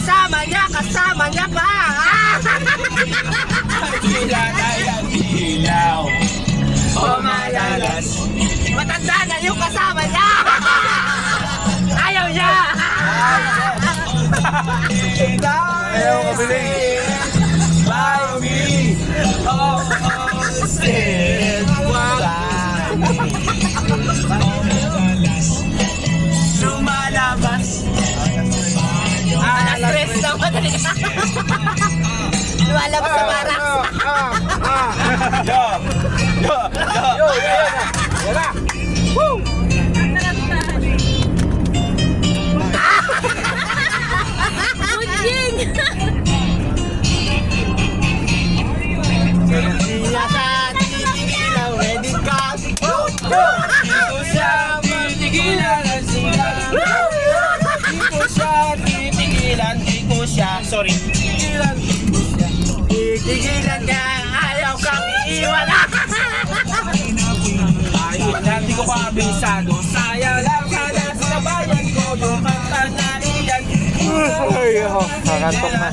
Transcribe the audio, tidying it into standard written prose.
kasama niya pa. Tila tayo ilaw. Oh, malalas. Matanda na yung kasama niya. Ayaw niya. Ayaw kabili. By me. Oh, said lumalabas. Alas 3 naman. Lumalabas sa barak. Yo, yan na. Woo! Siya sa titigilan, ready ka. Di ko siya titigilan ang sila. Di ko siya titigilan, di ko siya, sorry. Titigilan ka, ayaw kang iiwan. Ayun lang, di ko kabisado. Sayang lang sana sa bayan ko yung kanta na iyan. Ay, kakantok na.